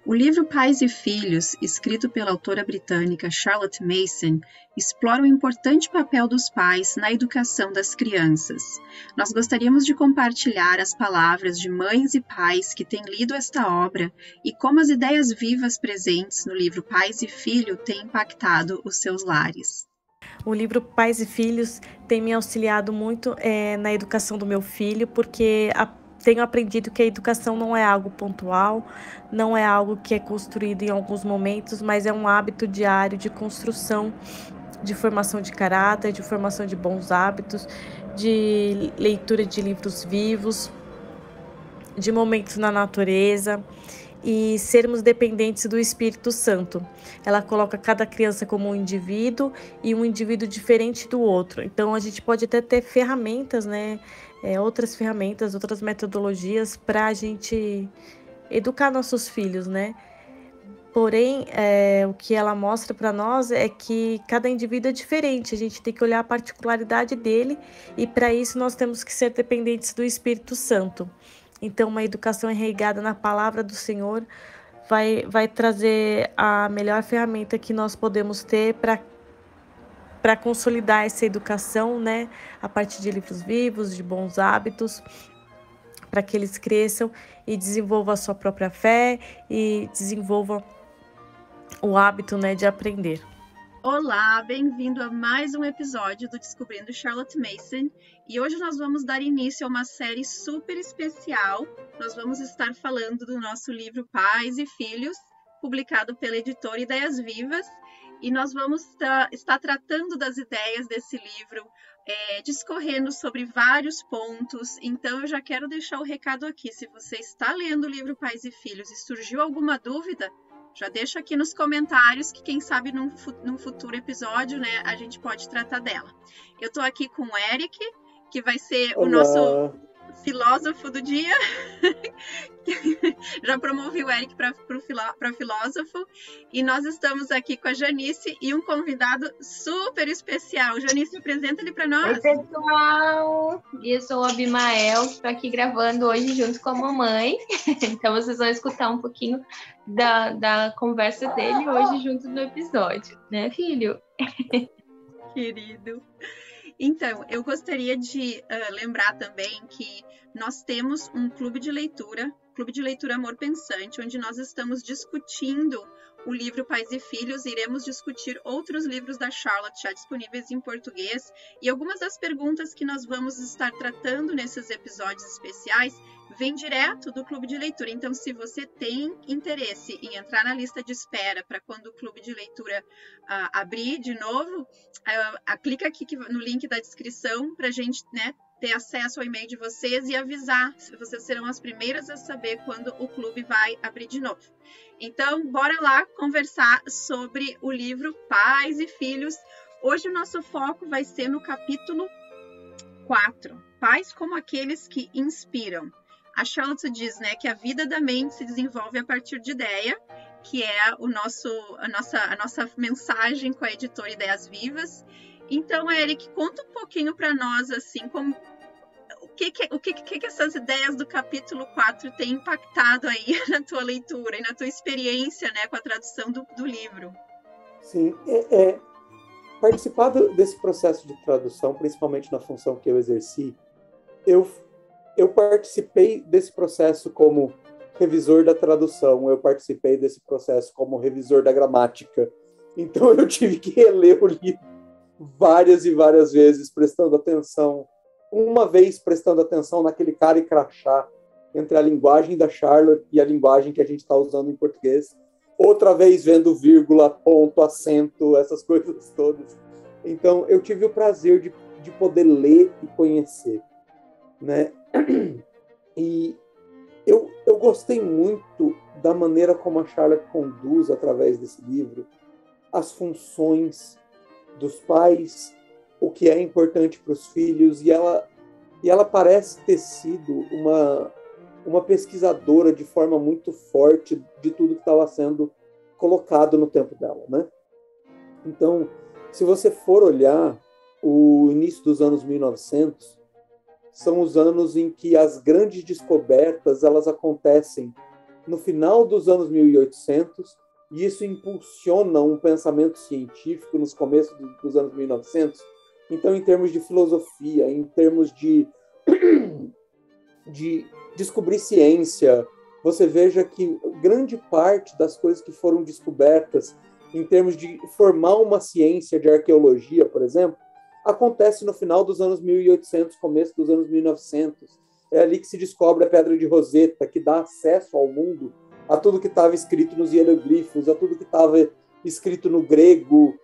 O livro Pais e Filhos, escrito pela autora britânica Charlotte Mason, explora o importante papel dos pais na educação das crianças. Nós gostaríamos de compartilhar as palavras de mães e pais que têm lido esta obra e como as ideias vivas presentes no livro Pais e Filho têm impactado os seus lares. O livro Pais e Filhos tem me auxiliado muito na educação do meu filho, porque tenho aprendido que a educação não é algo pontual, não é algo que é construído em alguns momentos, mas é um hábito diário de construção, de formação de caráter, de formação de bons hábitos, de leitura de livros vivos, de momentos na natureza e sermos dependentes do Espírito Santo. Ela coloca cada criança como um indivíduo e um indivíduo diferente do outro. Então, a gente pode até ter ferramentas, outras ferramentas, outras metodologias para a gente educar nossos filhos, Porém, o que ela mostra para nós é que cada indivíduo é diferente, a gente tem que olhar a particularidade dele e para isso nós temos que ser dependentes do Espírito Santo. Então, uma educação enraizada na palavra do Senhor vai trazer a melhor ferramenta que nós podemos ter para consolidar essa educação, a partir de livros vivos, de bons hábitos, para que eles cresçam e desenvolvam a sua própria fé e desenvolvam o hábito, de aprender. Olá, bem-vindo a mais um episódio do Descobrindo Charlotte Mason. E hoje nós vamos dar início a uma série super especial. Nós vamos estar falando do nosso livro Pais e Filhos, publicado pela editora Ideias Vivas. E nós vamos estar tratando das ideias desse livro, discorrendo sobre vários pontos. Então, eu já quero deixar o recado aqui. Se você está lendo o livro Pais e Filhos e surgiu alguma dúvida, já deixa aqui nos comentários que quem sabe num futuro episódio, a gente pode tratar dela. Eu estou aqui com o Eric, que vai ser o nosso filósofo do dia. Já promovi o Eric para filósofo. E nós estamos aqui com a Janice e um convidado super especial. Janice, apresenta ele para nós. Oi, pessoal! Eu sou a Abimael, estou aqui gravando hoje junto com a mamãe. Então, vocês vão escutar um pouquinho da conversa dele hoje junto no episódio, né, filho? Querido. Então, eu gostaria de lembrar também que nós temos um Clube de Leitura Amor Pensante, onde nós estamos discutindo o livro Pais e Filhos, iremos discutir outros livros da Charlotte já disponíveis em português, e algumas das perguntas que nós vamos estar tratando nesses episódios especiais vêm direto do Clube de Leitura. Então, se você tem interesse em entrar na lista de espera para quando o Clube de Leitura abrir de novo, clica aqui no link da descrição para a gente, ter acesso ao e-mail de vocês e avisar. Vocês serão as primeiras a saber quando o clube vai abrir de novo. Então, bora lá conversar sobre o livro Pais e Filhos. Hoje o nosso foco vai ser no capítulo 4. Pais como aqueles que inspiram. A Charlotte diz, que a vida da mente se desenvolve a partir de ideia, que é a nossa mensagem com a editora Ideias Vivas. Então, Eric, conta um pouquinho para nós, assim, o que essas ideias do capítulo 4 têm impactado aí na tua leitura e na tua experiência, com a tradução do livro. Sim, participar desse processo de tradução, principalmente na função que eu exerci, eu participei desse processo como revisor da tradução, eu participei desse processo como revisor da gramática. Então, eu tive que reler o livro várias e várias vezes, prestando atenção. Uma vez prestando atenção naquele cara e crachá entre a linguagem da Charlotte e a linguagem que a gente está usando em português. Outra vez vendo vírgula, ponto, acento, essas coisas todas. Então, eu tive o prazer de poder ler e conhecer, E eu gostei muito da maneira como a Charlotte conduz, através desse livro, as funções dos pais, o que é importante para os filhos, e ela parece ter sido uma pesquisadora de forma muito forte de tudo que estava sendo colocado no tempo dela, né? Então, se você for olhar o início dos anos 1900, são os anos em que as grandes descobertas elas acontecem no final dos anos 1800, e isso impulsiona um pensamento científico nos começos dos anos 1900. Então, em termos de filosofia, em termos de descobrir ciência, você veja que grande parte das coisas que foram descobertas, em termos de formar uma ciência de arqueologia, por exemplo, acontece no final dos anos 1800, começo dos anos 1900. É ali que se descobre a Pedra de Roseta, que dá acesso ao mundo, a tudo que estava escrito nos hieroglifos, a tudo que estava escrito no grego.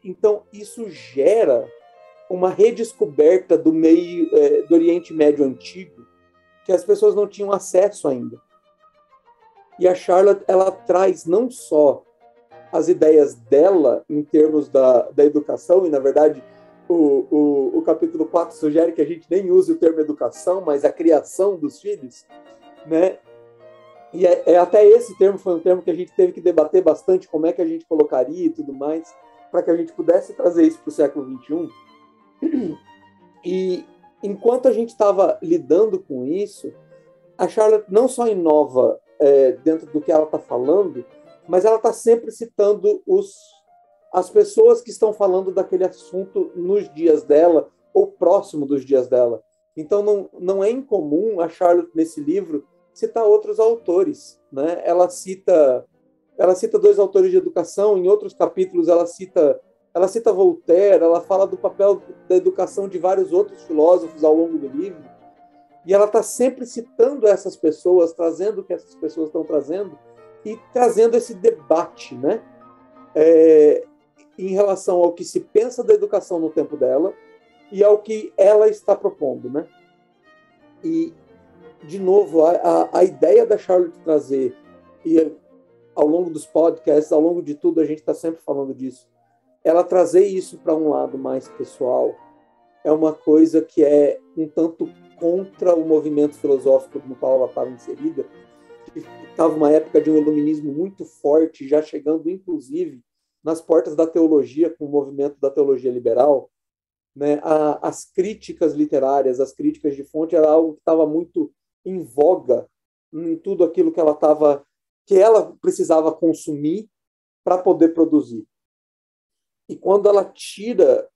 Então, isso gera uma redescoberta do meio do Oriente Médio Antigo, que as pessoas não tinham acesso ainda. E a Charlotte, ela traz não só as ideias dela em termos da educação, e na verdade o capítulo 4 sugere que a gente nem use o termo educação, mas a criação dos filhos, né? E até esse termo foi um termo que a gente teve que debater bastante, como é que a gente colocaria e tudo mais, para que a gente pudesse trazer isso para o século XXI. E enquanto a gente estava lidando com isso, a Charlotte não só inova dentro do que ela está falando, mas ela está sempre citando as pessoas que estão falando daquele assunto nos dias dela, ou próximo dos dias dela. Então, não é incomum a Charlotte, nesse livro, citar outros autores, né? Ela cita 2 autores de educação, em outros capítulos ela cita Voltaire, ela fala do papel da educação de vários outros filósofos ao longo do livro, e ela está sempre citando essas pessoas, trazendo o que essas pessoas estão trazendo, e trazendo esse debate, né? Em relação ao que se pensa da educação no tempo dela e ao que ela está propondo, né? E, de novo, a ideia da Charlotte trazer, e ao longo dos podcasts, ao longo de tudo, a gente está sempre falando disso, ela trazer isso para um lado mais pessoal é uma coisa que é um tanto contra o movimento filosófico no qual ela estava inserida, que estava uma época de um iluminismo muito forte, já chegando, inclusive, nas portas da teologia, com o movimento da teologia liberal, né? As críticas literárias, as críticas de fonte, era algo que estava muito em voga em tudo aquilo que ela precisava consumir para poder produzir. E quando ela tira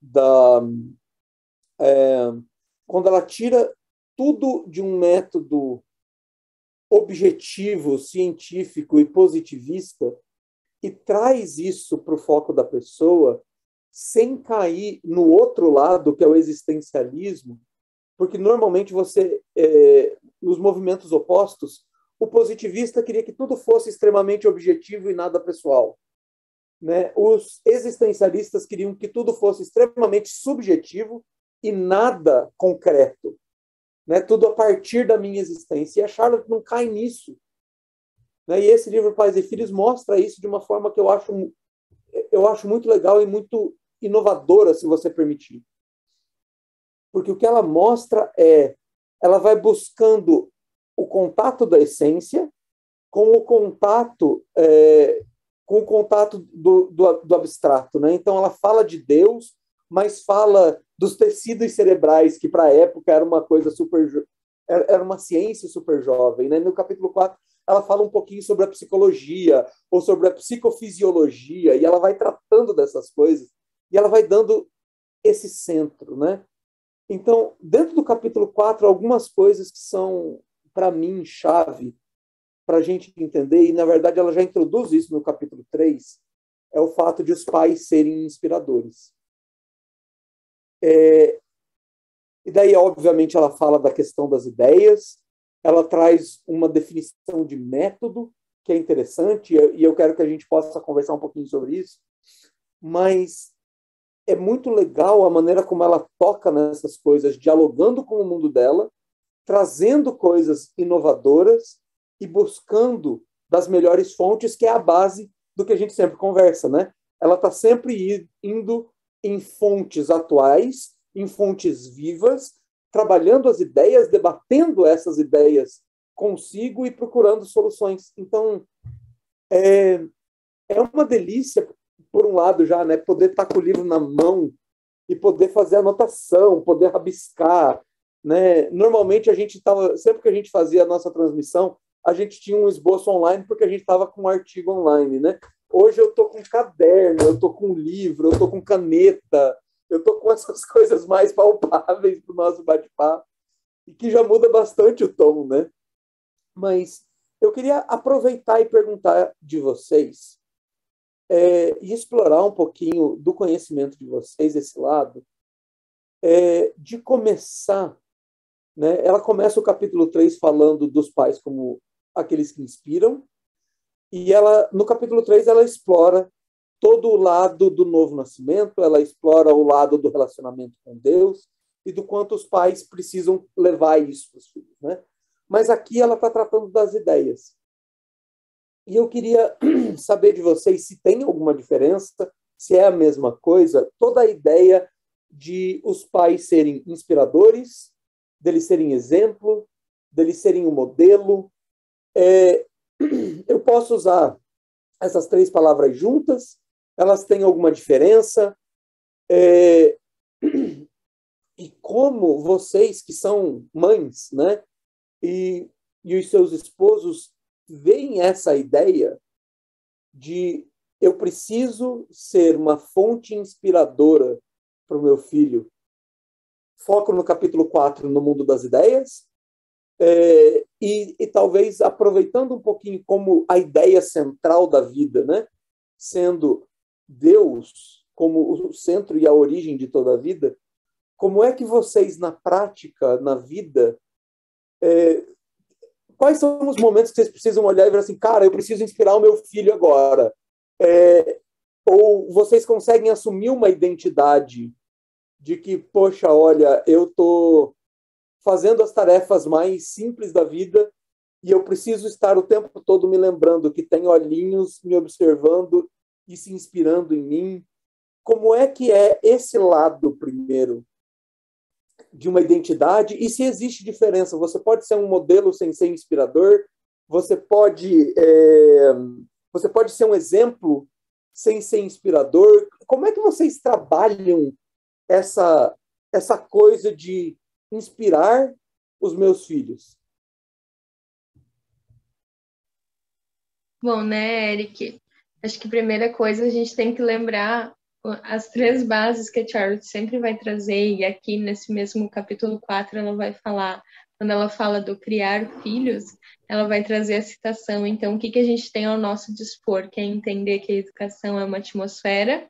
tudo de um método objetivo, científico e positivista e traz isso para o foco da pessoa, sem cair no outro lado, que é o existencialismo, porque normalmente nos movimentos opostos, o positivista queria que tudo fosse extremamente objetivo e nada pessoal, né? Os existencialistas queriam que tudo fosse extremamente subjetivo e nada concreto, né? Tudo a partir da minha existência. E a Charlotte não cai nisso, né? E esse livro Pais e Filhos mostra isso de uma forma que eu acho muito legal e muito inovadora, se você permitir. Porque o que ela mostra ela vai buscando o contato da essência com o contato do abstrato, né? Então ela fala de Deus, mas fala dos tecidos cerebrais, que para a época era uma coisa era uma ciência super jovem, né? No capítulo 4 ela fala um pouquinho sobre a psicologia ou sobre a psicofisiologia, e ela vai tratando dessas coisas e ela vai dando esse centro, né? Então, dentro do capítulo 4, algumas coisas que são, para mim, chave para a gente entender, e na verdade ela já introduz isso no capítulo 3, é o fato de os pais serem inspiradores. E daí, obviamente, ela fala da questão das ideias, ela traz uma definição de método, que é interessante, e eu quero que a gente possa conversar um pouquinho sobre isso, mas é muito legal a maneira como ela toca nessas coisas, dialogando com o mundo dela, trazendo coisas inovadoras e buscando das melhores fontes, que é a base do que a gente sempre conversa, né? Ela está sempre indo em fontes atuais, em fontes vivas, trabalhando as ideias, debatendo essas ideias consigo e procurando soluções. Então, É, é uma delícia, por um lado já, né, poder estar com o livro na mão e poder fazer anotação, poder rabiscar, né? Normalmente a gente estava, sempre que a gente fazia a nossa transmissão, a gente tinha um esboço online porque a gente estava com um artigo online, né? Hoje eu estou com caderno, eu estou com livro, eu estou com caneta, eu estou com essas coisas mais palpáveis para o nosso bate-papo e que já muda bastante o tom, né? Mas eu queria aproveitar e perguntar de vocês e explorar um pouquinho do conhecimento de vocês, esse lado, de começar, né? Ela começa o capítulo 3 falando dos pais como aqueles que inspiram, e ela, no capítulo 3 ela explora todo o lado do novo nascimento, ela explora o lado do relacionamento com Deus e do quanto os pais precisam levar isso para os filhos, né? Mas aqui ela está tratando das ideias. E eu queria saber de vocês se tem alguma diferença, se é a mesma coisa, toda a ideia de os pais serem inspiradores, deles serem exemplo, deles serem um modelo. Eu posso usar essas três palavras juntas? Elas têm alguma diferença? E como vocês, que são mães, né, e os seus esposos, veem essa ideia de eu preciso ser uma fonte inspiradora para o meu filho? Foco no capítulo 4, no mundo das ideias, e talvez aproveitando um pouquinho como a ideia central da vida, né? Sendo Deus como o centro e a origem de toda a vida, como é que vocês, na prática, na vida, quais são os momentos que vocês precisam olhar e ver assim, cara, eu preciso inspirar o meu filho agora? Ou vocês conseguem assumir uma identidade de que, poxa, olha, eu estou fazendo as tarefas mais simples da vida e eu preciso estar o tempo todo me lembrando que tem olhinhos me observando e se inspirando em mim. Como é que é esse lado, primeiro, de uma identidade? E se existe diferença? Você pode ser um modelo sem ser inspirador? Você pode ser um exemplo sem ser inspirador? Como é que vocês trabalham essa coisa de inspirar os meus filhos? Bom, né, Eric? Acho que a primeira coisa a gente tem que lembrar as três bases que a Charlotte sempre vai trazer, e aqui nesse mesmo capítulo 4 ela vai falar, quando ela fala do criar filhos, ela vai trazer a citação. Então, o que a gente tem ao nosso dispor? Que é entender que a educação é uma atmosfera,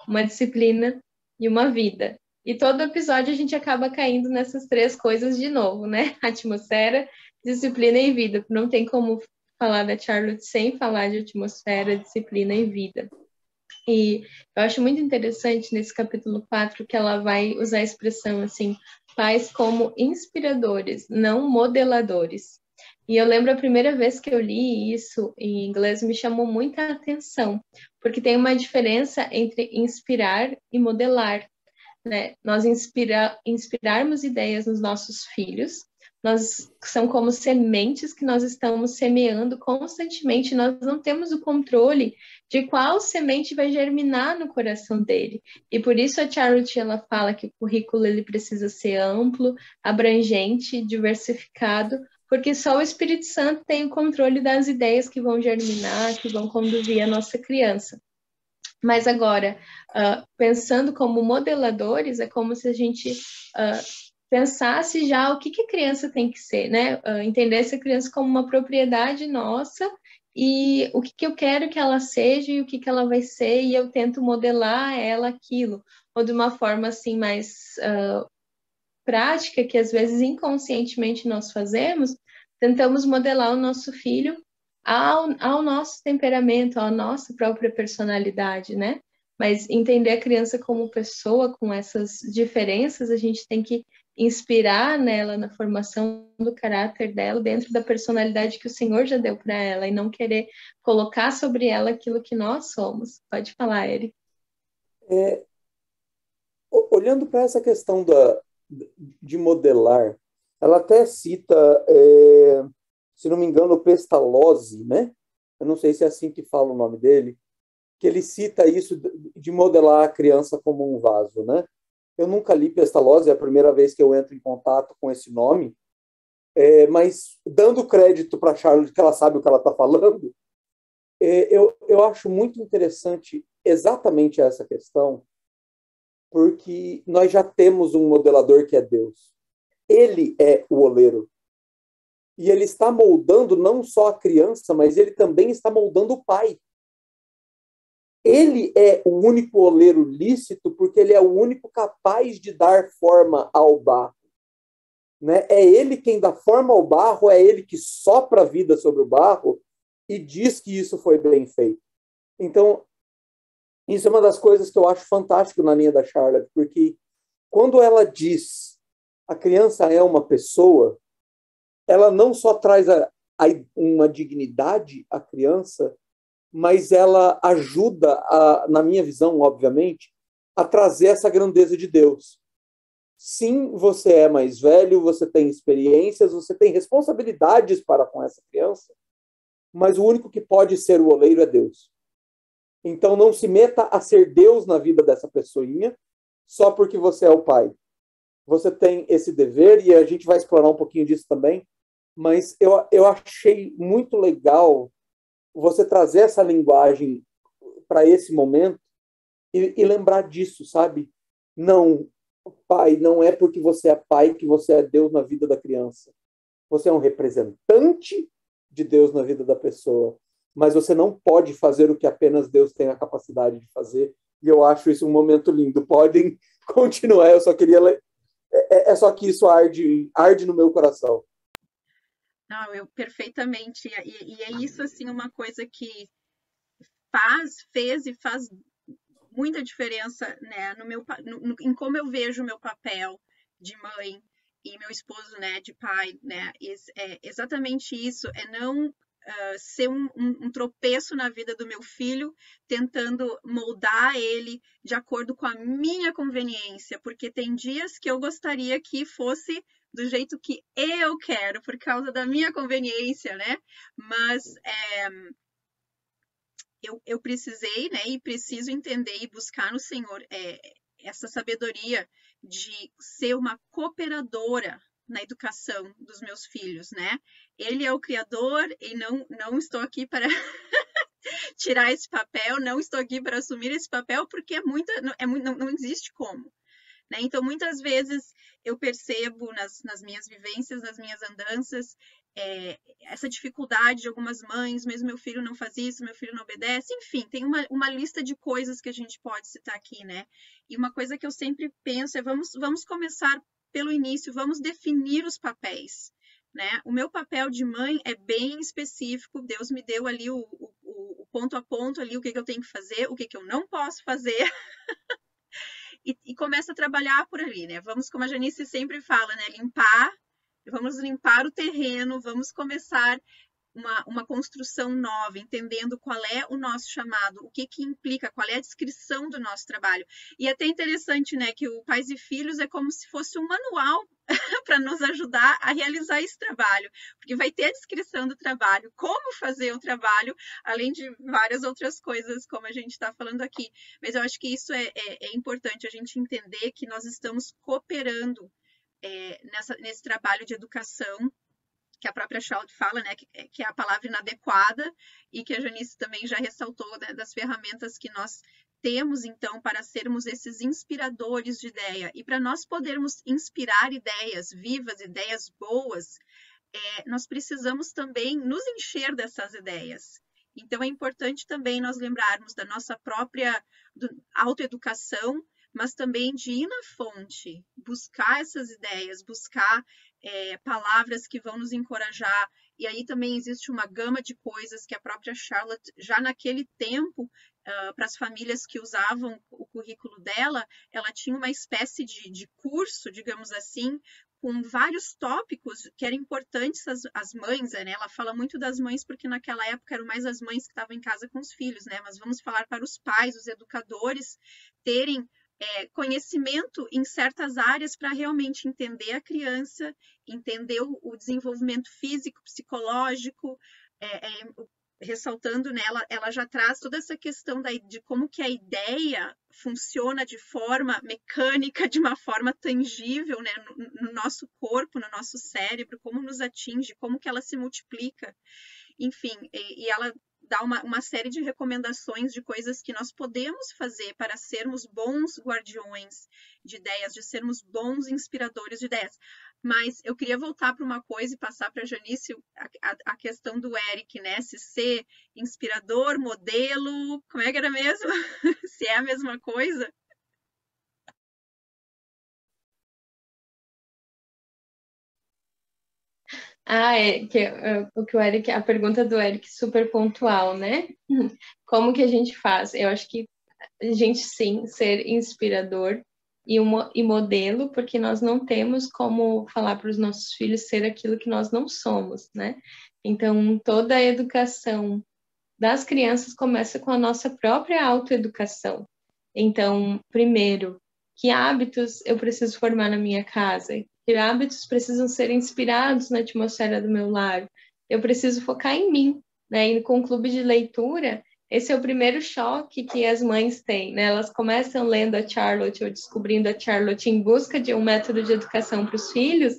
uma disciplina e uma vida. E todo episódio a gente acaba caindo nessas três coisas de novo, né? Atmosfera, disciplina e vida. Não tem como falar da Charlotte sem falar de atmosfera, disciplina e vida. E eu acho muito interessante nesse capítulo 4 que ela vai usar a expressão assim, pais como inspiradores, não modeladores. E eu lembro a primeira vez que eu li isso em inglês, me chamou muita atenção, porque tem uma diferença entre inspirar e modelar, né? Nós inspirarmos ideias nos nossos filhos, são como sementes que nós estamos semeando constantemente, nós não temos o controle de qual semente vai germinar no coração dele. E por isso a Charlotte, ela fala que o currículo ele precisa ser amplo, abrangente, diversificado, porque só o Espírito Santo tem o controle das ideias que vão germinar, que vão conduzir a nossa criança. Mas agora, pensando como modeladores, é como se a gente pensasse já o que a criança tem que ser, né? Entendesse a criança como uma propriedade nossa e o que eu quero que ela seja e o que ela vai ser, e eu tento modelar ela aquilo, ou de uma forma assim mais prática, que às vezes inconscientemente nós fazemos, tentamos modelar o nosso filho ao nosso temperamento, à nossa própria personalidade, né? Mas entender a criança como pessoa, com essas diferenças, a gente tem que inspirar nela na formação do caráter dela, dentro da personalidade que o Senhor já deu para ela, e não querer colocar sobre ela aquilo que nós somos. Pode falar, Eric. Olhando para essa questão de modelar, ela até cita, se não me engano, Pestalozzi, né? eu não sei se é assim que fala o nome dele, que ele cita isso de modelar a criança como um vaso, né? Eu nunca li Pestalozzi, é a primeira vez que eu entro em contato com esse nome, mas dando crédito para a Charlotte, que ela sabe o que ela está falando, eu acho muito interessante exatamente essa questão, porque nós já temos um modelador que é Deus. Ele é o oleiro. E ele está moldando não só a criança, mas ele também está moldando o pai. Ele é o único oleiro lícito porque ele é o único capaz de dar forma ao barro. Né? É ele quem dá forma ao barro, é ele que sopra a vida sobre o barro e diz que isso foi bem feito. Então, isso é uma das coisas que eu acho fantástico na linha da Charlotte, porque quando ela diz a criança é uma pessoa, ela não só traz uma dignidade à criança, mas ela ajuda, na minha visão, obviamente, a trazer essa grandeza de Deus. Sim, você é mais velho, você tem experiências, você tem responsabilidades para com essa criança, mas o único que pode ser o oleiro é Deus. Então não se meta a ser Deus na vida dessa pessoinha só porque você é o pai. Você tem esse dever, e a gente vai explorar um pouquinho disso também, mas eu achei muito legal você trazer essa linguagem para esse momento e lembrar disso, sabe? Não, pai, não é porque você é pai que você é Deus na vida da criança. Você é um representante de Deus na vida da pessoa, mas você não pode fazer o que apenas Deus tem a capacidade de fazer, e eu acho isso um momento lindo. Podem continuar, eu só queria... É só que isso arde no meu coração. Não, eu perfeitamente, e é isso, assim, uma coisa que fez e faz muita diferença, né, em como eu vejo o meu papel de mãe e meu esposo, né, de pai, né, é exatamente isso, é não ser um tropeço na vida do meu filho, tentando moldar ele de acordo com a minha conveniência, porque tem dias que eu gostaria que fosse do jeito que eu quero, por causa da minha conveniência, né? Mas eu precisei, né, e preciso entender e buscar no Senhor essa sabedoria de ser uma cooperadora na educação dos meus filhos, né? Ele é o criador e não estou aqui para tirar esse papel, não estou aqui para assumir esse papel, porque não existe como. Né? Então, muitas vezes eu percebo nas minhas vivências, nas minhas andanças, essa dificuldade de algumas mães, mesmo meu filho não faz isso, meu filho não obedece, enfim, tem uma lista de coisas que a gente pode citar aqui, né? E uma coisa que eu sempre penso é, vamos começar pelo início, vamos definir os papéis, né? O meu papel de mãe é bem específico, Deus me deu ali o ponto a ponto, ali o que eu tenho que fazer, o que eu não posso fazer, e começa a trabalhar por ali, né? Vamos, como a Janice sempre fala, né? Vamos limpar o terreno, vamos começar uma construção nova, entendendo qual é o nosso chamado, o que implica, qual é a descrição do nosso trabalho. E é até interessante, né, que o Pais e Filhos é como se fosse um manual para nos ajudar a realizar esse trabalho, porque vai ter a descrição do trabalho, como fazer o trabalho, além de várias outras coisas, como a gente está falando aqui. Mas eu acho que isso é importante, a gente entender que nós estamos cooperando nesse trabalho de educação, que a própria Charlotte fala, né, que é a palavra inadequada, e que a Janice também já ressaltou, né, das ferramentas que nós temos, então, para sermos esses inspiradores de ideia. E para nós podermos inspirar ideias vivas, ideias boas, nós precisamos também nos encher dessas ideias. Então, é importante também nós lembrarmos da nossa própria autoeducação, mas também de ir na fonte, buscar essas ideias, buscar palavras que vão nos encorajar. E aí também existe uma gama de coisas que a própria Charlotte, já naquele tempo, para as famílias que usavam o currículo dela, ela tinha uma espécie de curso, digamos assim, com vários tópicos que eram importantes às mães, né? Ela fala muito das mães porque naquela época eram mais as mães que estavam em casa com os filhos, né? Mas vamos falar para os pais, os educadores, terem conhecimento em certas áreas para realmente entender a criança, entender o desenvolvimento físico, psicológico, ressaltando nela, ela já traz toda essa questão de como que a ideia funciona de forma mecânica, de uma forma tangível, né, no nosso corpo, no nosso cérebro, como nos atinge, como que ela se multiplica, enfim, e ela dá uma série de recomendações de coisas que nós podemos fazer para sermos bons guardiões de ideias, de sermos bons inspiradores de ideias. Mas eu queria voltar para uma coisa e passar para a Janice a questão do Eric, né? Se ser inspirador, modelo, como é que era mesmo? Se é a mesma coisa? O que o Eric, a pergunta do Eric super pontual, né? Como que a gente faz? Eu acho que a gente sim ser inspirador e modelo, porque nós não temos como falar para os nossos filhos ser aquilo que nós não somos, né? Então, toda a educação das crianças começa com a nossa própria autoeducação. Então, primeiro, que hábitos eu preciso formar na minha casa? Que hábitos precisam ser inspirados na atmosfera do meu lar? Eu preciso focar em mim, né? E com o clube de leitura, esse é o primeiro choque que as mães têm, né? Elas começam lendo a Charlotte ou descobrindo a Charlotte em busca de um método de educação para os filhos,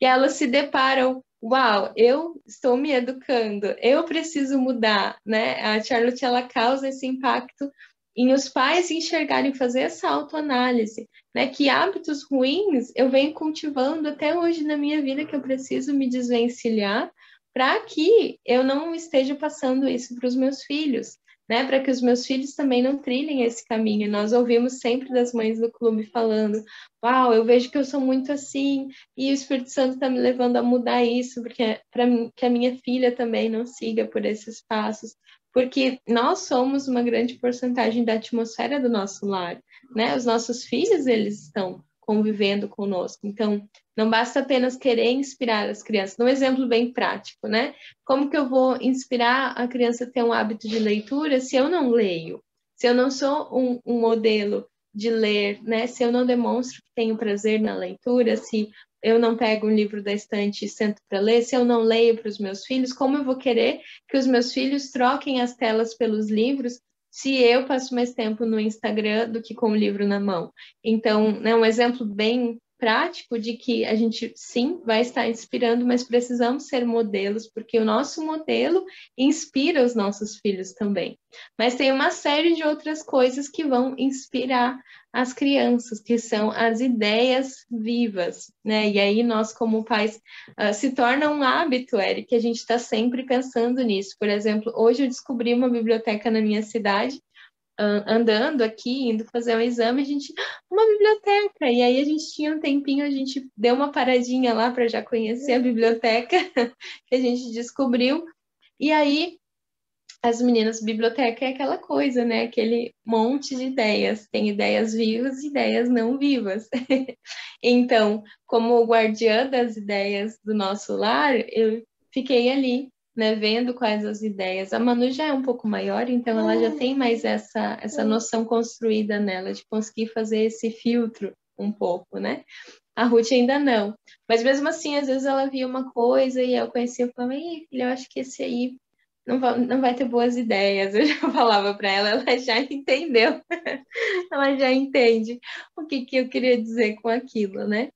e elas se deparam: uau, eu estou me educando, eu preciso mudar, né? A Charlotte, ela causa esse impacto em os pais enxergarem, fazer essa autoanálise, né? Que hábitos ruins eu venho cultivando até hoje na minha vida que eu preciso me desvencilhar para que eu não esteja passando isso para os meus filhos, né? Para que os meus filhos também não trilhem esse caminho. Nós ouvimos sempre das mães do clube falando: uau, eu vejo que eu sou muito assim, e o Espírito Santo está me levando a mudar isso, porque para que a minha filha também não siga por esses passos, porque nós somos uma grande porcentagem da atmosfera do nosso lar, né? Os nossos filhos, eles estão convivendo conosco, então não basta apenas querer inspirar as crianças. Um exemplo bem prático, né? Como que eu vou inspirar a criança a ter um hábito de leitura se eu não leio? Se eu não sou um modelo de ler, né? Se eu não demonstro que tenho prazer na leitura, se eu não pego um livro da estante e sento para ler, se eu não leio para os meus filhos, como eu vou querer que os meus filhos troquem as telas pelos livros se eu passo mais tempo no Instagram do que com o livro na mão? Então, né, um exemplo bem prático de que a gente sim vai estar inspirando, mas precisamos ser modelos, porque o nosso modelo inspira os nossos filhos também. Mas tem uma série de outras coisas que vão inspirar as crianças, que são as ideias vivas, né? E aí nós, como pais, se torna um hábito, Eric, que a gente está sempre pensando nisso. Por exemplo, hoje eu descobri uma biblioteca na minha cidade, andando aqui, indo fazer um exame, uma biblioteca, e aí a gente tinha um tempinho, a gente deu uma paradinha lá para já conhecer a biblioteca que a gente descobriu, e aí as meninas, biblioteca é aquela coisa, né? Aquele monte de ideias. Tem ideias vivas e ideias não vivas. Então, como guardiã das ideias do nosso lar, eu fiquei ali, né? Vendo quais as ideias. A Manu já é um pouco maior, então ela já tem mais essa noção construída nela, de conseguir fazer esse filtro um pouco, né? A Ruth ainda não. Mas mesmo assim, às vezes ela via uma coisa e eu conhecia, eu falava: ei, filha, eu acho que esse aí não vai ter boas ideias. Eu já falava para ela, ela já entendeu. Ela já entende o que eu queria dizer com aquilo, né?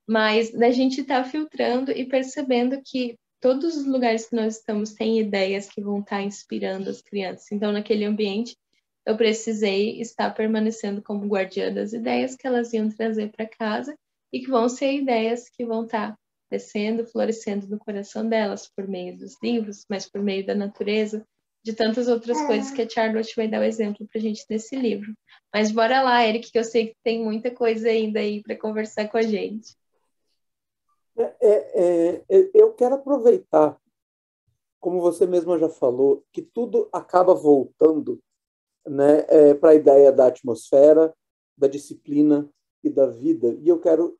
Mas da gente estar filtrando e percebendo que todos os lugares que nós estamos têm ideias que vão estar inspirando as crianças. Então, naquele ambiente, eu precisei estar permanecendo como guardiã das ideias que elas iam trazer para casa e que vão ser ideias que vão estar crescendo, florescendo no coração delas por meio dos livros, mas por meio da natureza, de tantas outras coisas que a Charlotte vai dar o exemplo para a gente nesse livro. Mas bora lá, Eric, que eu sei que tem muita coisa ainda aí para conversar com a gente. Eu quero aproveitar, como você mesma já falou, que tudo acaba voltando, né, para a ideia da atmosfera, da disciplina e da vida. E eu quero...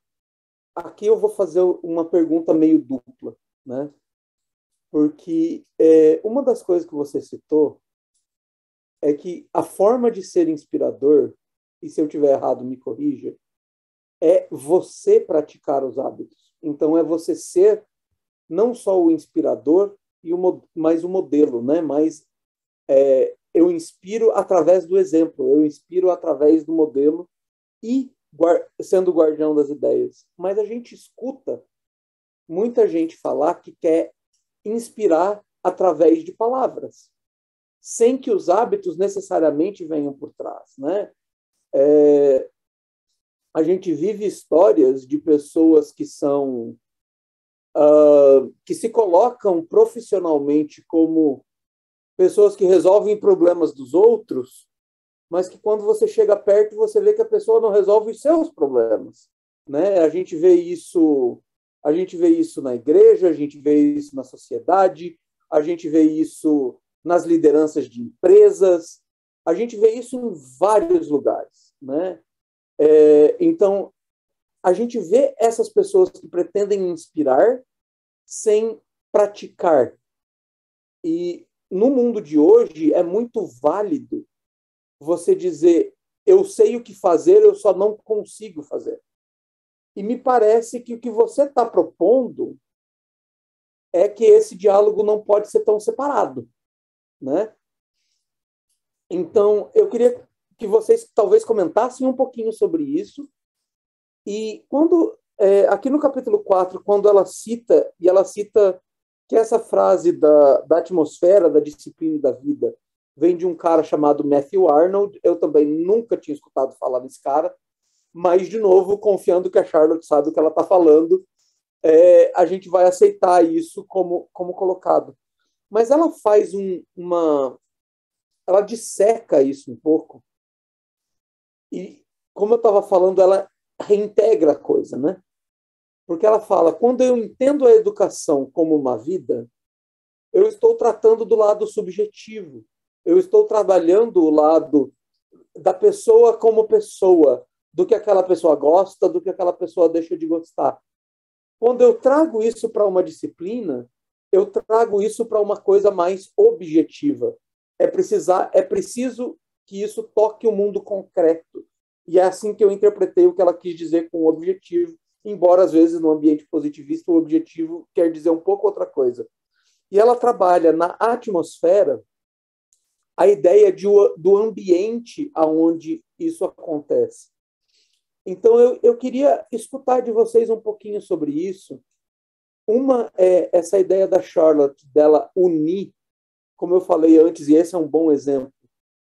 Aqui eu vou fazer uma pergunta meio dupla, né? Porque uma das coisas que você citou é que a forma de ser inspirador, e se eu tiver errado, me corrija, é você praticar os hábitos. Então, é você ser não só o inspirador, mas o modelo, né? Mas Eu inspiro através do exemplo, eu inspiro através do modelo e sendo guardião das ideias. Mas a gente escuta muita gente falar que quer inspirar através de palavras, sem que os hábitos necessariamente venham por trás, né? A gente vive histórias de pessoas que são que se colocam profissionalmente como pessoas que resolvem problemas dos outros, mas que quando você chega perto você vê que a pessoa não resolve os seus problemas, né? A gente vê isso na igreja, a gente vê isso na sociedade, a gente vê isso nas lideranças de empresas, a gente vê isso em vários lugares, né? Então, a gente vê essas pessoas que pretendem inspirar sem praticar. E no mundo de hoje é muito válido você dizer: eu sei o que fazer, eu só não consigo fazer. E me parece que o que você está propondo é que esse diálogo não pode ser tão separado, né? Então, eu queria que vocês talvez comentassem um pouquinho sobre isso. E aqui no capítulo 4, quando ela cita que essa frase da atmosfera, da disciplina e da vida vem de um cara chamado Matthew Arnold. Eu também nunca tinha escutado falar desse cara, mas, de novo, confiando que a Charlotte sabe o que ela está falando, a gente vai aceitar isso como colocado. Mas ela faz ela disseca isso um pouco. E, como eu estava falando, ela reintegra a coisa, né? Porque ela fala: quando eu entendo a educação como uma vida, eu estou tratando do lado subjetivo. Eu estou trabalhando o lado da pessoa como pessoa, do que aquela pessoa gosta, do que aquela pessoa deixa de gostar. Quando eu trago isso para uma disciplina, eu trago isso para uma coisa mais objetiva. É preciso que isso toque o mundo concreto. E é assim que eu interpretei o que ela quis dizer com o objetivo, embora, às vezes, no ambiente positivista, o objetivo quer dizer um pouco outra coisa. E ela trabalha na atmosfera a ideia do ambiente onde isso acontece. Então, eu queria escutar de vocês um pouquinho sobre isso. Uma é essa ideia da Charlotte, dela unir, como eu falei antes, e esse é um bom exemplo,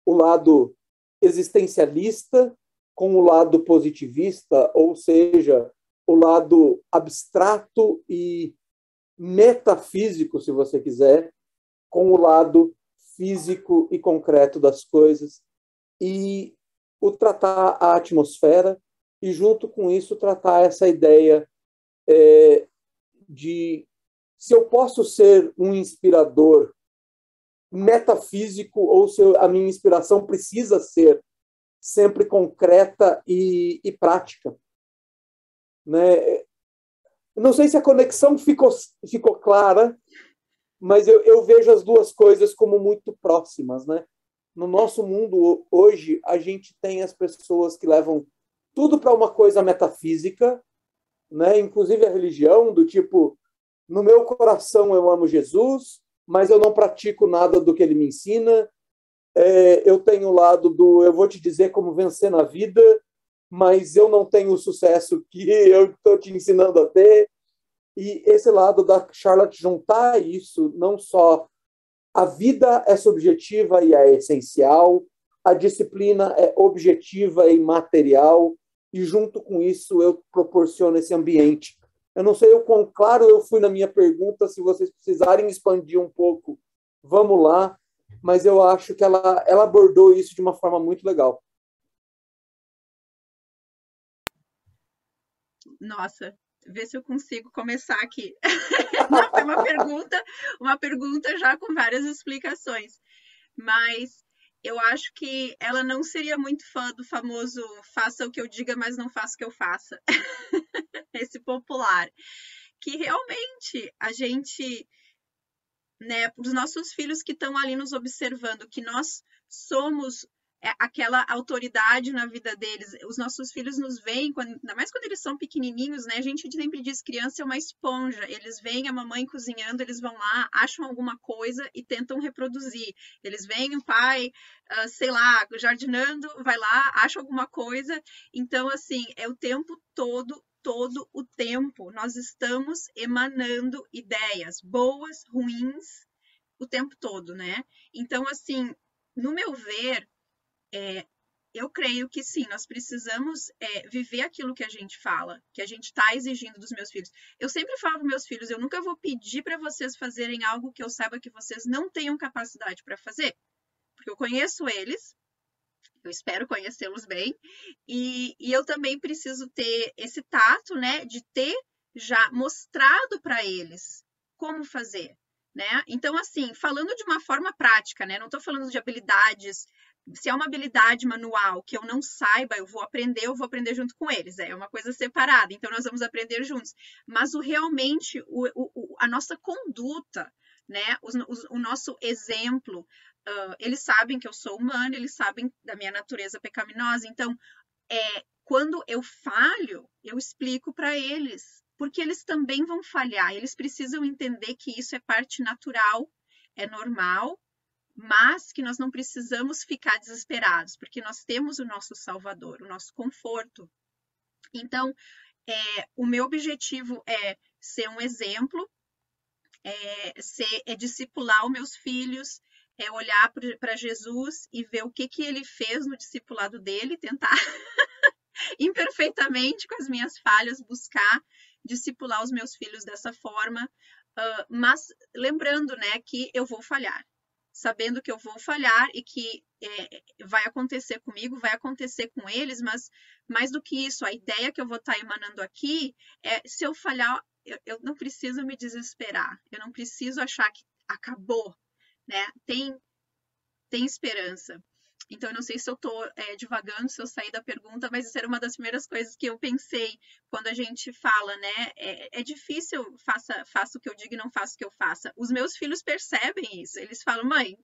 o lado existencialista com o lado positivista, ou seja, o lado abstrato e metafísico, se você quiser, com o lado físico e concreto das coisas, e o tratar a atmosfera, e junto com isso tratar essa ideia de se eu posso ser um inspirador metafísico ou se a minha inspiração precisa ser sempre concreta e prática, né? Não sei se a conexão ficou clara, mas eu vejo as duas coisas como muito próximas, né? No nosso mundo hoje, a gente tem as pessoas que levam tudo para uma coisa metafísica, né? Inclusive a religião, do tipo: no meu coração eu amo Jesus, mas eu não pratico nada do que ele me ensina. Eu tenho o lado eu vou te dizer como vencer na vida, mas eu não tenho o sucesso que eu estou te ensinando a ter. E esse lado da Charlotte juntar isso, não só a vida é subjetiva e é essencial, a disciplina é objetiva e material, e junto com isso eu proporciono esse ambiente. Eu não sei o quão claro eu fui na minha pergunta. Se vocês precisarem expandir um pouco, vamos lá, mas eu acho que ela abordou isso de uma forma muito legal. Nossa, vê se eu consigo começar aqui. Não, foi uma pergunta já com várias explicações, mas eu acho que ela não seria muito fã do famoso faça o que eu diga, mas não faça o que eu faça. Esse popular, que realmente a gente, né, os nossos filhos que estão ali nos observando, que nós somos aquela autoridade na vida deles. Os nossos filhos nos veem, ainda mais quando eles são pequenininhos, né? A gente sempre diz, criança é uma esponja. Eles veem a mamãe cozinhando, eles vão lá, acham alguma coisa e tentam reproduzir. Eles veem o pai, sei lá, jardinando, vai lá, acha alguma coisa. Então, assim, é o tempo todo o tempo, nós estamos emanando ideias, boas, ruins, o tempo todo, né? Então, assim, no meu ver, eu creio que sim, nós precisamos viver aquilo que a gente fala, que a gente está exigindo dos meus filhos. Eu sempre falo para meus filhos, eu nunca vou pedir para vocês fazerem algo que eu saiba que vocês não tenham capacidade para fazer, porque eu conheço eles, eu espero conhecê-los bem, e eu também preciso ter esse tato, né, de ter já mostrado para eles como fazer, né? Então, assim, falando de uma forma prática, né, não estou falando de habilidades, se é uma habilidade manual que eu não saiba, eu vou aprender junto com eles, é uma coisa separada, então nós vamos aprender juntos, mas realmente a nossa conduta, né, o nosso exemplo, eles sabem que eu sou humana, eles sabem da minha natureza pecaminosa. Então, quando eu falho, eu explico para eles, porque eles também vão falhar. Eles precisam entender que isso é parte natural, é normal, mas que nós não precisamos ficar desesperados, porque nós temos o nosso Salvador, o nosso conforto. Então, o meu objetivo é ser um exemplo, discipular os meus filhos, olhar para Jesus e ver o que ele fez no discipulado dele, tentar imperfeitamente, com as minhas falhas, buscar discipular os meus filhos dessa forma, mas lembrando, né, que eu vou falhar, sabendo que eu vou falhar e que vai acontecer comigo, vai acontecer com eles, mas mais do que isso, a ideia que eu vou estar emanando aqui é, se eu falhar, eu não preciso me desesperar, eu não preciso achar que acabou, né? Tem esperança. Então, eu não sei se eu estou divagando, se eu saí da pergunta, mas isso era uma das primeiras coisas que eu pensei quando a gente fala, né? É difícil, faça o que eu digo e não faça o que eu faça. Os meus filhos percebem isso. Eles falam, mãe,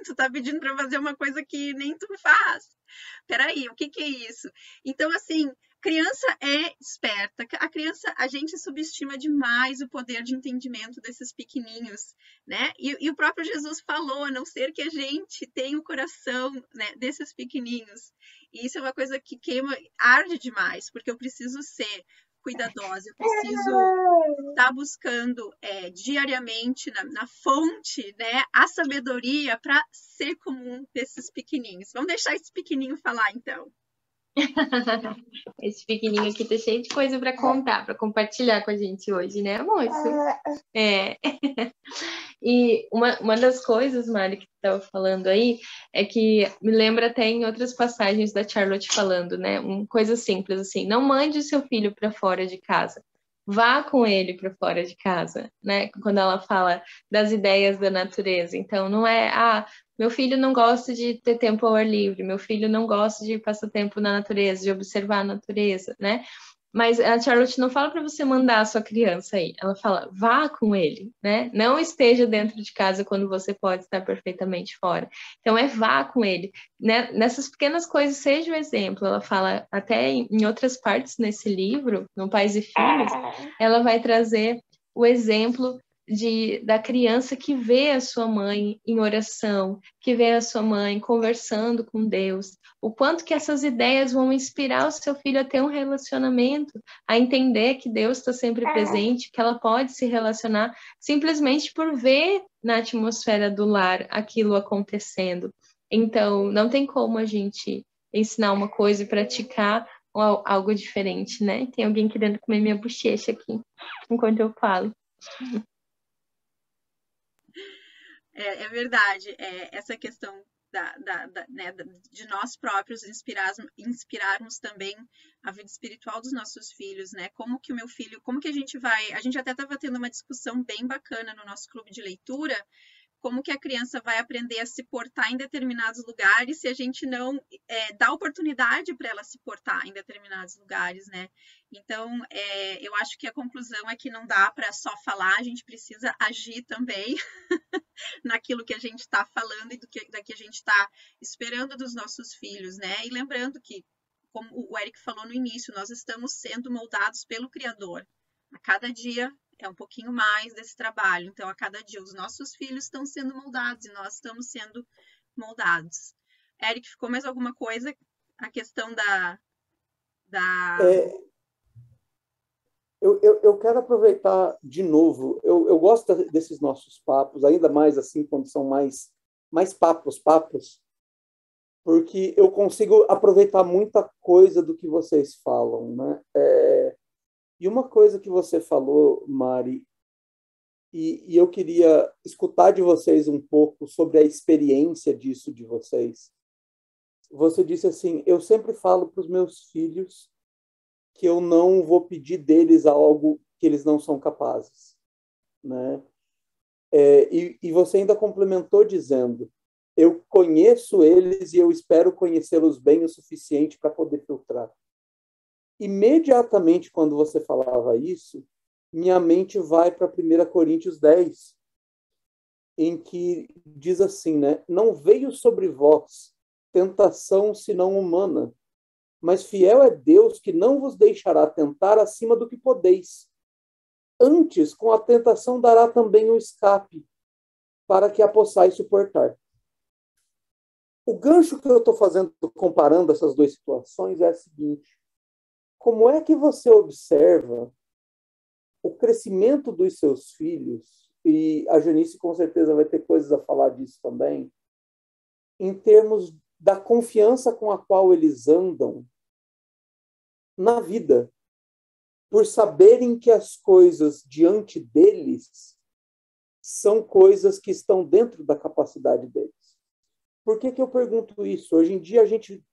tu tá pedindo para fazer uma coisa que nem tu faz. Peraí, o que é isso? Então, assim, criança é esperta. A criança, a gente subestima demais o poder de entendimento desses pequenininhos, né? E o próprio Jesus falou, a não ser que a gente tenha o coração, né, desses pequenininhos. E isso é uma coisa que arde demais, porque eu preciso ser cuidadosa, eu preciso estar buscando diariamente na fonte, né, a sabedoria para ser como um desses pequenininhos. Vamos deixar esse pequenininho falar, então. Esse pequenininho aqui tá cheio de coisa para contar, para compartilhar com a gente hoje, né, moço? E uma das coisas, Mari, que tu estava falando aí, é que me lembra até em outras passagens da Charlotte falando, né? Uma coisa simples assim, não mande o seu filho para fora de casa. Vá com ele para fora de casa, né? Quando ela fala das ideias da natureza. Então, não é, meu filho não gosta de ter tempo ao ar livre, meu filho não gosta de passar tempo na natureza, de observar a natureza, né? Mas a Charlotte não fala para você mandar a sua criança aí, ela fala, vá com ele, né? Não esteja dentro de casa quando você pode estar perfeitamente fora. Então, vá com ele, né? Nessas pequenas coisas, seja o exemplo. Ela fala até em outras partes nesse livro, no Pais e Filhos, ela vai trazer o exemplo da criança que vê a sua mãe em oração, que vê a sua mãe conversando com Deus, o quanto que essas ideias vão inspirar o seu filho a ter um relacionamento, a entender que Deus está sempre presente, que ela pode se relacionar simplesmente por ver na atmosfera do lar aquilo acontecendo. Então, não tem como a gente ensinar uma coisa e praticar algo diferente, né? Tem alguém querendo comer minha bochecha aqui, enquanto eu falo. É verdade, essa questão né, de nós próprios inspirarmos também a vida espiritual dos nossos filhos, né? Como que o meu filho, como que a gente até estava tendo uma discussão bem bacana no nosso clube de leitura, como que a criança vai aprender a se portar em determinados lugares se a gente não dá oportunidade para ela se portar em determinados lugares, né? Então, eu acho que a conclusão é que não dá para só falar, a gente precisa agir também naquilo que a gente está falando e da que a gente está esperando dos nossos filhos, né? E lembrando que, como o Eric falou no início, nós estamos sendo moldados pelo Criador. A cada dia é um pouquinho mais desse trabalho. Então, a cada dia, os nossos filhos estão sendo moldados e nós estamos sendo moldados. Eric, ficou mais alguma coisa? A questão da... Eu quero aproveitar de novo. Eu gosto desses nossos papos, ainda mais assim, quando são mais papos, porque eu consigo aproveitar muita coisa do que vocês falam, né? E uma coisa que você falou, Mari, e eu queria escutar de vocês um pouco sobre a experiência disso de vocês. Você disse assim, eu sempre falo para os meus filhos que eu não vou pedir deles algo que eles não são capazes, né? E você ainda complementou dizendo, eu conheço eles e eu espero conhecê-los bem o suficiente para poder filtrar. Imediatamente, quando você falava isso, minha mente vai para 1 Coríntios 10, em que diz assim, né? Não veio sobre vós tentação senão humana, mas fiel é Deus que não vos deixará tentar acima do que podeis. Antes, com a tentação dará também o escape, para que a possais suportar. O gancho que eu estou fazendo, comparando essas duas situações, é o seguinte. Como é que você observa o crescimento dos seus filhos, e a Janice com certeza vai ter coisas a falar disso também, em termos da confiança com a qual eles andam na vida, por saberem que as coisas diante deles são coisas que estão dentro da capacidade deles. Por que eu pergunto isso? Hoje em dia a gente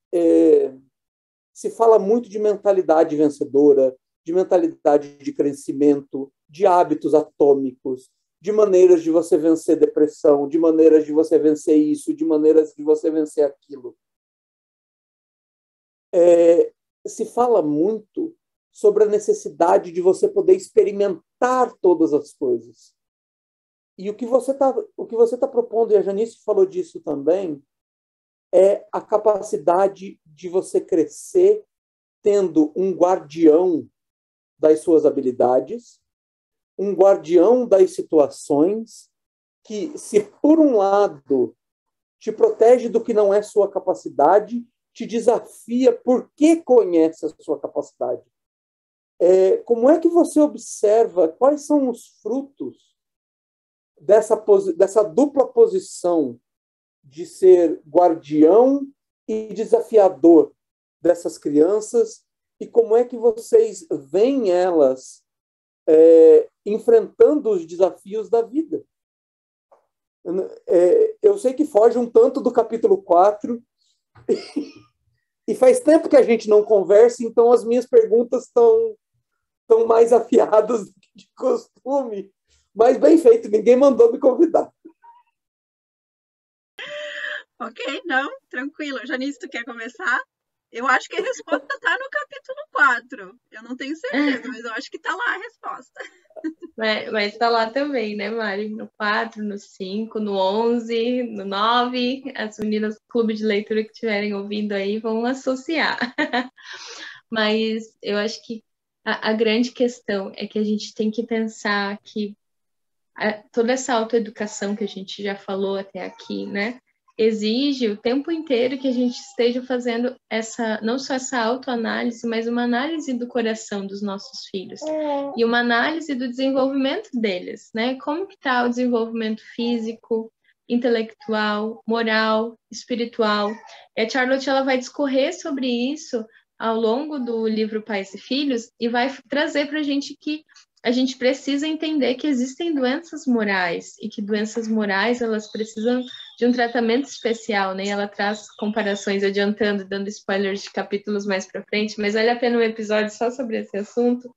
se fala muito de mentalidade vencedora, de mentalidade de crescimento, de hábitos atômicos, de maneiras de você vencer depressão, de maneiras de você vencer isso, de maneiras de você vencer aquilo. Se fala muito sobre a necessidade de você poder experimentar todas as coisas. E o que você tá propondo, e a Janice falou disso também, é a capacidade de você crescer tendo um guardião das suas habilidades, um guardião das situações que, se por um lado te protege do que não é sua capacidade, te desafia porque conhece a sua capacidade. Como é que você observa quais são os frutos dessa dupla posição de ser guardião e desafiador dessas crianças, e como é que vocês veem elas enfrentando os desafios da vida? Eu sei que foge um tanto do capítulo 4, e faz tempo que a gente não conversa, então as minhas perguntas estão mais afiadas do que de costume, mas bem feito, ninguém mandou me convidar. Ok, não, tranquilo. Janice, tu quer começar? Eu acho que a resposta está no capítulo 4. Eu não tenho certeza, mas eu acho que está lá a resposta. Mas está lá também, né, Mari? No 4, no 5, no 11, no 9. As meninas do clube de leitura que estiverem ouvindo aí vão associar. Mas eu acho que a grande questão é que a gente tem que pensar que toda essa autoeducação que a gente já falou até aqui, né? Exige o tempo inteiro que a gente esteja fazendo não só essa autoanálise, mas uma análise do coração dos nossos filhos e uma análise do desenvolvimento deles, né? Como que está o desenvolvimento físico, intelectual, moral, espiritual. E a Charlotte ela vai discorrer sobre isso ao longo do livro Pais e Filhos e vai trazer para a gente que a gente precisa entender que existem doenças morais e que doenças morais elas precisam de um tratamento especial, né? Ela traz comparações, adiantando, dando spoilers de capítulos mais para frente, mas vale a pena um episódio só sobre esse assunto,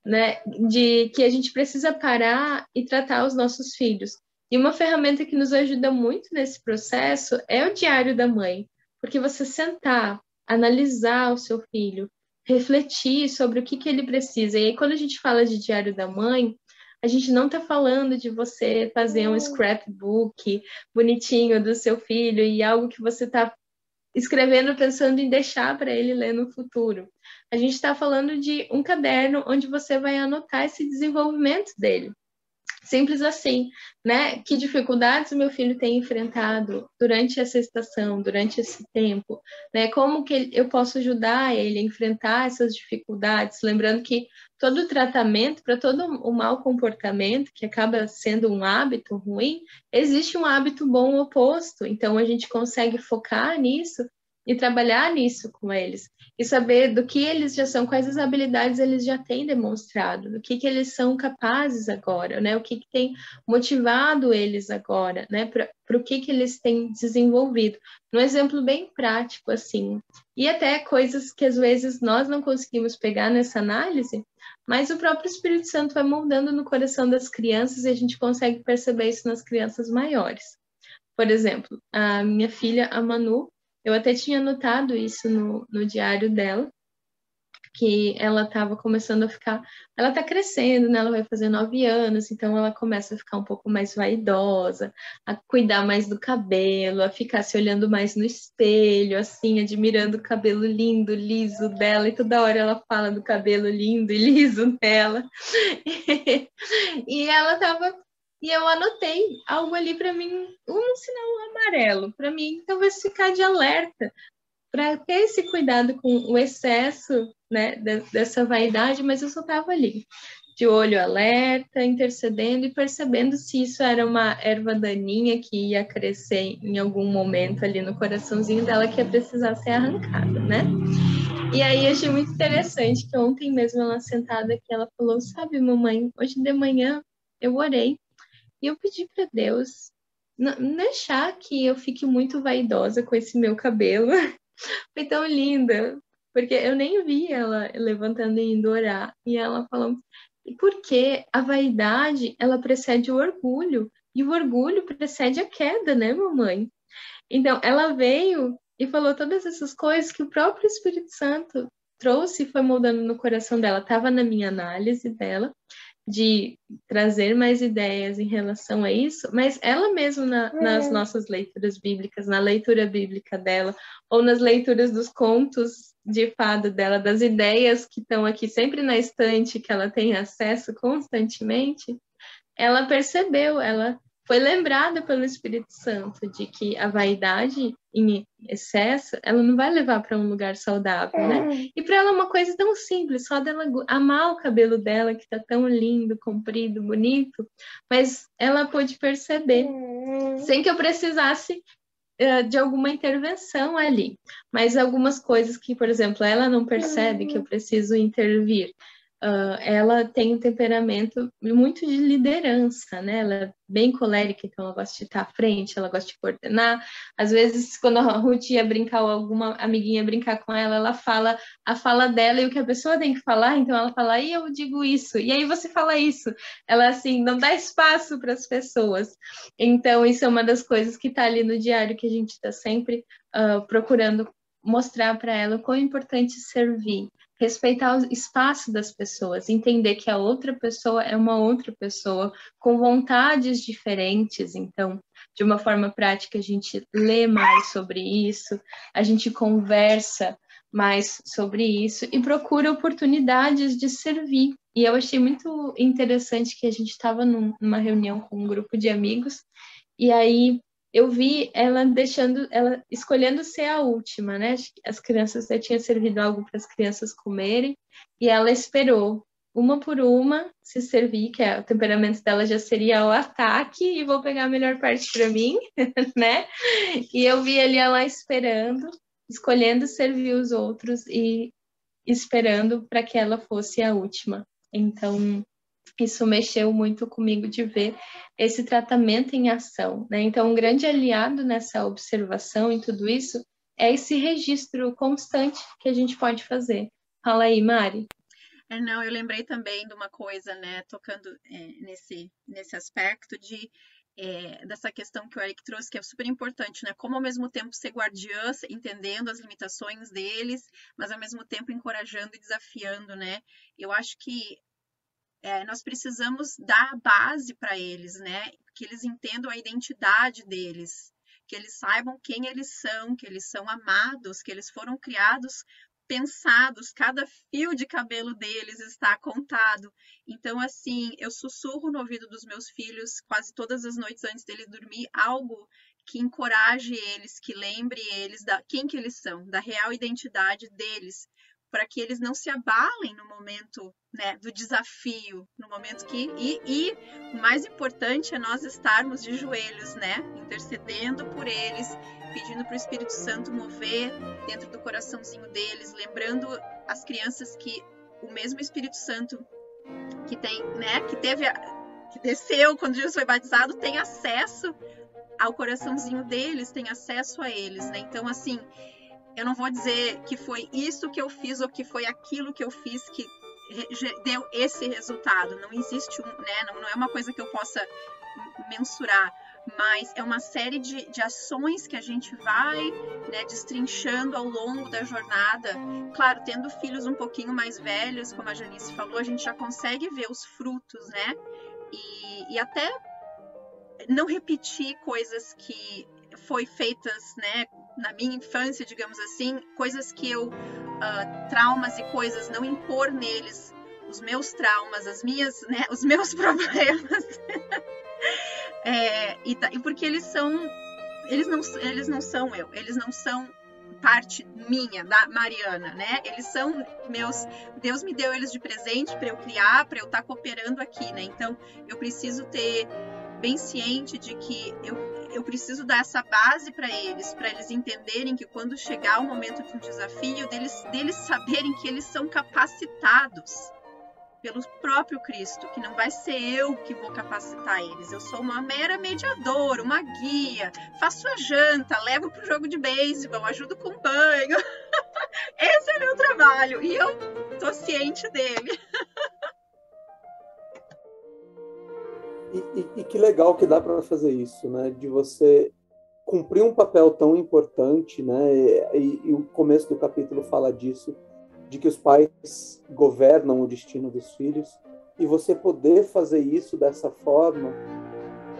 né? De que a gente precisa parar e tratar os nossos filhos. E uma ferramenta que nos ajuda muito nesse processo é o diário da mãe, porque você sentar, analisar o seu filho, refletir sobre o que ele precisa. E aí, quando a gente fala de diário da mãe, a gente não está falando de você fazer um scrapbook bonitinho do seu filho e algo que você está escrevendo pensando em deixar para ele ler no futuro. A gente está falando de um caderno onde você vai anotar esse desenvolvimento dele. Simples assim, né? Que dificuldades o meu filho tem enfrentado durante essa estação, durante esse tempo, né? Como que eu posso ajudar ele a enfrentar essas dificuldades? Lembrando que todo tratamento, para todo o mau comportamento, que acaba sendo um hábito ruim, existe um hábito bom oposto. Então, a gente consegue focar nisso e trabalhar nisso com eles. E saber do que eles já são, quais as habilidades eles já têm demonstrado, do que eles são capazes agora, né? O que tem motivado eles agora, né? Para o que eles têm desenvolvido. Um exemplo bem prático, assim. E até coisas que às vezes nós não conseguimos pegar nessa análise, mas o próprio Espírito Santo vai moldando no coração das crianças e a gente consegue perceber isso nas crianças maiores. Por exemplo, a minha filha, a Manu, eu até tinha notado isso no diário dela, que ela estava começando a ficar... Ela está crescendo, né? Ela vai fazer 9 anos, então ela começa a ficar um pouco mais vaidosa, a cuidar mais do cabelo, a ficar se olhando mais no espelho, assim, admirando o cabelo lindo, liso dela, e toda hora ela fala do cabelo lindo e liso dela. E ela estava... E eu anotei algo ali para mim, um sinal amarelo, para mim talvez ficar de alerta, para ter esse cuidado com o excesso, né, dessa vaidade, mas eu só estava ali, de olho alerta, intercedendo e percebendo se isso era uma erva daninha que ia crescer em algum momento ali no coraçãozinho dela que ia precisar ser arrancada, né? E aí achei muito interessante que ontem mesmo ela sentada aqui, ela falou, sabe, mamãe, hoje de manhã eu orei e eu pedi para Deus não deixar que eu fique muito vaidosa com esse meu cabelo. Foi tão linda, porque eu nem vi ela levantando e indo orar. E ela falou, porque a vaidade, ela precede o orgulho, e o orgulho precede a queda, né, mamãe? Então, ela veio e falou todas essas coisas que o próprio Espírito Santo trouxe e foi moldando no coração dela. Estava na minha análise dela, de trazer mais ideias em relação a isso, mas ela mesma nas nossas leituras bíblicas, na leitura bíblica dela, ou nas leituras dos contos de fado dela, das ideias que estão aqui sempre na estante, que ela tem acesso constantemente, ela percebeu, ela foi lembrada pelo Espírito Santo de que a vaidade em excesso, ela não vai levar para um lugar saudável, né? E para ela é uma coisa tão simples, só dela amar o cabelo dela, que está tão lindo, comprido, bonito, mas ela pôde perceber, sem que eu precisasse de alguma intervenção ali. Mas algumas coisas que, por exemplo, ela não percebe que eu preciso intervir. Ela tem um temperamento muito de liderança, né? Ela é bem colérica, então ela gosta de estar à frente, ela gosta de coordenar. Às vezes, quando a Ruth ia brincar ou alguma amiguinha brincar com ela, ela fala a fala dela e o que a pessoa tem que falar, então ela fala, e eu digo isso, e aí você fala isso. Ela, assim, não dá espaço para as pessoas. Então, isso é uma das coisas que está ali no diário, que a gente está sempre procurando mostrar para ela o quão importante servir, respeitar o espaço das pessoas, entender que a outra pessoa é uma outra pessoa com vontades diferentes. Então, de uma forma prática, a gente lê mais sobre isso, a gente conversa mais sobre isso e procura oportunidades de servir. E eu achei muito interessante que a gente estava numa reunião com um grupo de amigos e aí eu vi ela escolhendo ser a última, né? As crianças já tinham servido algo para as crianças comerem e ela esperou uma por uma se servir, que o temperamento dela já seria o ataque e vou pegar a melhor parte para mim, né? E eu vi ali ela esperando, escolhendo servir os outros e esperando para que ela fosse a última. Então, isso mexeu muito comigo de ver esse tratamento em ação, né? Então, um grande aliado nessa observação e tudo isso é esse registro constante que a gente pode fazer. Fala aí, Mari. Não, eu lembrei também de uma coisa, né, tocando nesse aspecto de dessa questão que o Eric trouxe, que é super importante, né? Como ao mesmo tempo ser guardiã, entendendo as limitações deles, mas ao mesmo tempo encorajando e desafiando, né? Eu acho que nós precisamos dar a base para eles, né? Que eles entendam a identidade deles, que eles saibam quem eles são, que eles são amados, que eles foram criados, pensados, cada fio de cabelo deles está contado. Então, assim, eu sussurro no ouvido dos meus filhos quase todas as noites antes deles dormir algo que encoraje eles, que lembre eles da quem que eles são, da real identidade deles, para que eles não se abalem no momento, né, do desafio, no momento que... E o mais importante é nós estarmos de joelhos, né, intercedendo por eles, pedindo para o Espírito Santo mover dentro do coraçãozinho deles, lembrando as crianças que o mesmo Espírito Santo que tem, né, que desceu quando Jesus foi batizado, tem acesso ao coraçãozinho deles, tem acesso a eles, né? Então, assim, eu não vou dizer que foi isso que eu fiz ou que foi aquilo que eu fiz que deu esse resultado. Não existe, né? Não é uma coisa que eu possa mensurar, mas é uma série de ações que a gente vai, né, destrinchando ao longo da jornada. Claro, tendo filhos um pouquinho mais velhos, como a Janice falou, a gente já consegue ver os frutos, né? E até não repetir coisas que foi feitas, né, na minha infância, digamos assim, coisas que eu, traumas e coisas, não impor neles os meus traumas, as minhas, né, os meus problemas. E porque eles não são eu, eles não são parte minha, da Mariana, né? Eles são meus, Deus me deu eles de presente para eu criar, para eu estar cooperando aqui, né? Então, eu preciso ter bem ciente de que eu preciso dar essa base para eles entenderem que quando chegar o momento de um desafio, deles saberem que eles são capacitados pelo próprio Cristo, que não vai ser eu que vou capacitar eles. Eu sou uma mera mediadora, uma guia, faço a janta, levo pro jogo de beisebol, ajudo com banho. Esse é meu trabalho e eu tô ciente dele. E que legal que dá para fazer isso, né? De você cumprir um papel tão importante, né? E o começo do capítulo fala disso, de que os pais governam o destino dos filhos, e você poder fazer isso dessa forma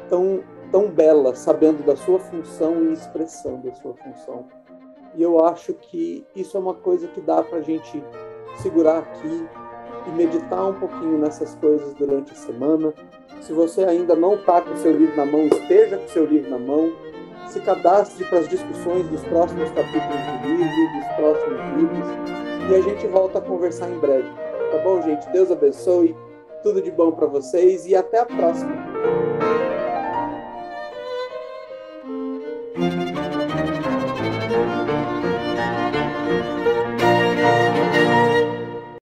tão bela, sabendo da sua função e expressando a sua função. E eu acho que isso é uma coisa que dá para a gente segurar aqui e meditar um pouquinho nessas coisas durante a semana. Se você ainda não está com o seu livro na mão, esteja com o seu livro na mão, se cadastre para as discussões dos próximos capítulos do livro, dos próximos livros, e a gente volta a conversar em breve. Tá bom, gente? Deus abençoe, tudo de bom para vocês e até a próxima.